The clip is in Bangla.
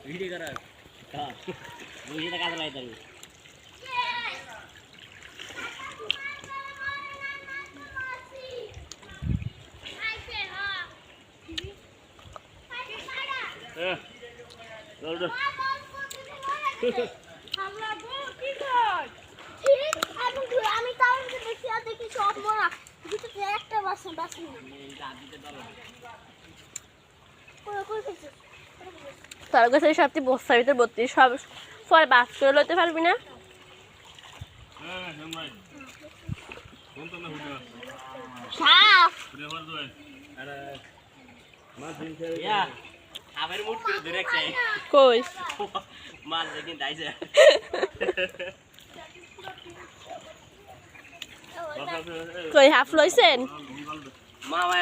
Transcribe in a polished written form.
ভিডিও করা হ্যাঁ বুঝিটা কাজ লাগে তাই আমি তাও দেখি আর দেখি সব মরা একটা বাসন বাসন তোর কাছে সবচেয়ে বস্তার ভিতর ভর্তি সব ফল বাস করে লইতে পারবি না কই মাছ দেখি তাইছে কই হাফ লইছেন মামা